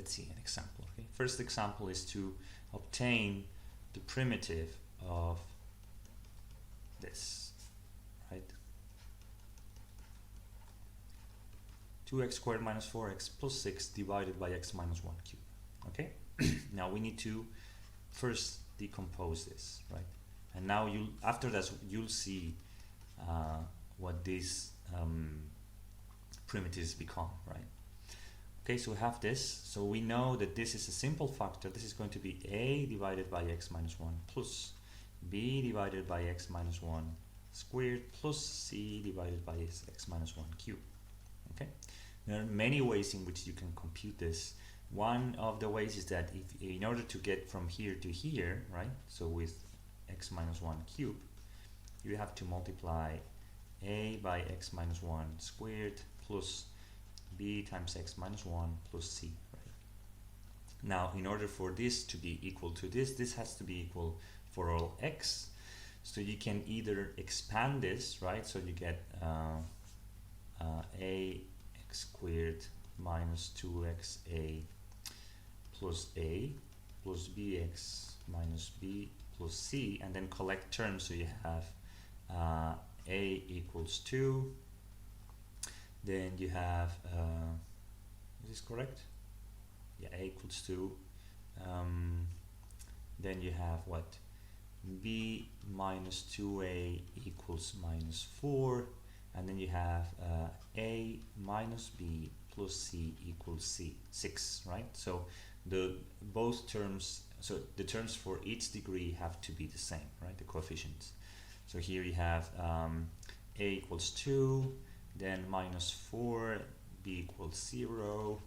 let's see an example. Okay, first example is to obtain the primitive of this, right? 2x squared minus 4x plus 6 divided by x minus 1 cubed. Okay, now we need to first decompose this, right? And now after that you'll see what these primitives become, right? Okay, so we have this. So we know that this is a simple factor. This is going to be a divided by x minus 1 plus b divided by x minus 1 squared plus c divided by x minus 1 cubed. Okay, there are many ways in which you can compute this. One of the ways is that if in order to get from here to here, right, so with x minus 1 cubed, you have to multiply a by x minus 1 squared plus b times x minus 1 plus c, right? Now in order for this to be equal to this has to be equal for all x. So you can either expand this, right? So you get a x squared minus 2xa plus a plus bx minus b plus c, and then collect terms. So you have a equals 2, then you have is this correct? Yeah, a equals 2, then you have what? B minus 2a equals minus 4, and then you have a minus b plus c equals c 6, right? So both terms, so the terms for each degree have to be the same, right? The coefficients. So here you have a equals 2, then minus 4, b equals 0,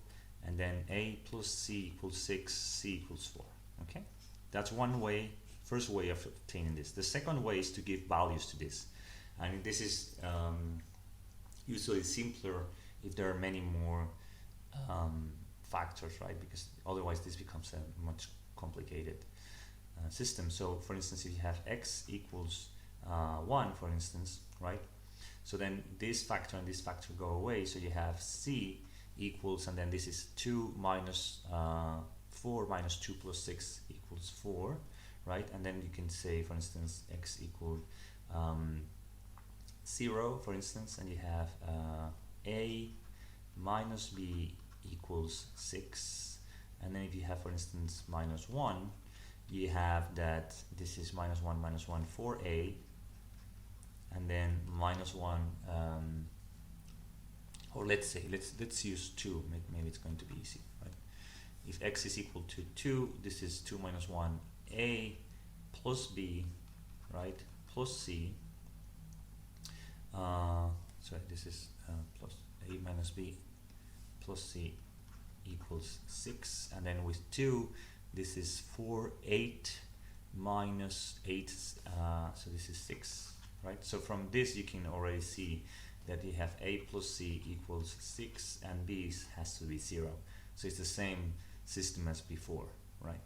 and then a plus c equals 6, c equals 4. Okay, that's one way, first way of obtaining this. The second way is to give values to this, and this is usually simpler if there are many more factors, right? Because otherwise this becomes a much complicated system. So for instance, if you have x equals 1, for instance, right? So then this factor and this factor go away, so you have c equals, and then this is 2 minus 4 minus 2 plus 6 equals 4, right? And then you can say, for instance, x equal 0, for instance, and you have a minus b equals 6, and then if you have, for instance, minus 1, you have that this is minus 1 for a, and then minus 1, or let's say let's use 2, maybe it's going to be easy, right? If x is equal to 2, this is 2 minus 1 a plus b, right, plus c, sorry, this is plus a minus b plus c equals 6, and then with 2 this is 4 8 minus 8, so this is 6, right? So from this you can already see that you have a plus c equals 6 and b has to be 0, so it's the same system as before, right?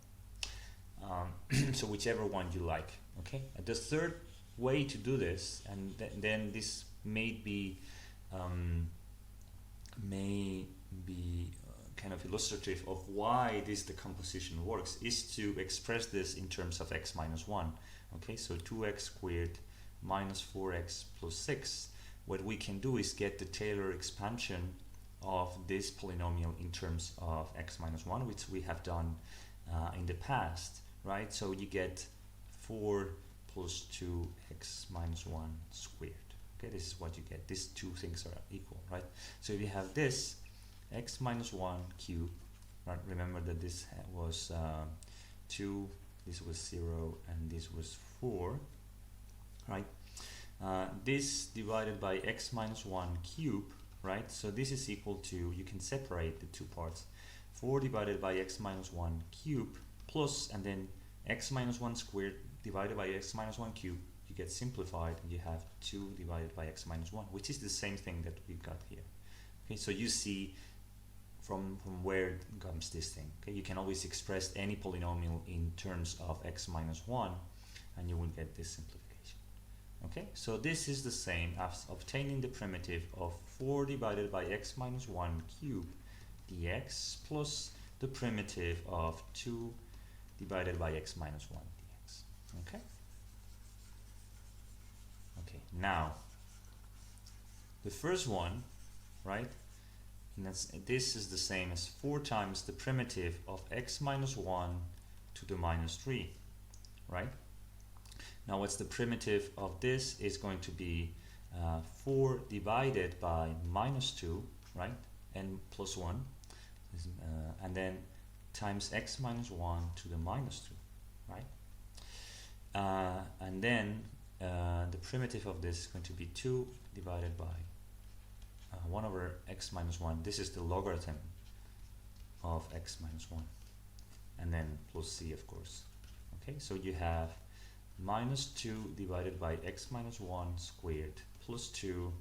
So whichever one you like. Okay, the third way to do this, and then this may be kind of illustrative of why this decomposition works, is to express this in terms of x minus 1. Okay, so 2x squared minus 4x plus 6, what we can do is get the Taylor expansion of this polynomial in terms of x minus 1, which we have done in the past, right? So you get 4 plus 2x minus 1 squared. Okay, this is what you get. These two things are equal, right? So if you have this x minus 1 cubed, right? Remember that this was 2, this was 0, and this was 4, right? This divided by x minus 1 cubed, right? So this is equal to, you can separate the two parts, 4 divided by x minus 1 cubed plus, and then x minus 1 squared divided by x minus 1 cubed, you get simplified and you have 2 divided by x minus 1, which is the same thing that we got here. Okay, so you see from where comes this thing. Okay, you can always express any polynomial in terms of x minus 1 and you will get this simplification. Okay, so this is the same as obtaining the primitive of 4 divided by x minus 1 cubed dx plus the primitive of 2 divided by x minus 1 dx. Okay? Okay, now the first one, right? And this is the same as 4 times the primitive of x minus 1 to the minus 3, right? Now what's the primitive of this is going to be 4 divided by minus 2, right? And plus 1, and then times x minus 1 to the minus 2, right? And then the primitive of this is going to be 2 divided by 1 over x minus 1. This is the logarithm of x minus 1. And then plus c, of course. Okay, so you have minus 2 divided by x minus 1 squared plus 2,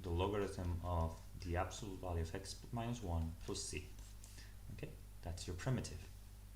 the logarithm of the absolute value of x minus 1 plus c. Okay, that's your primitive.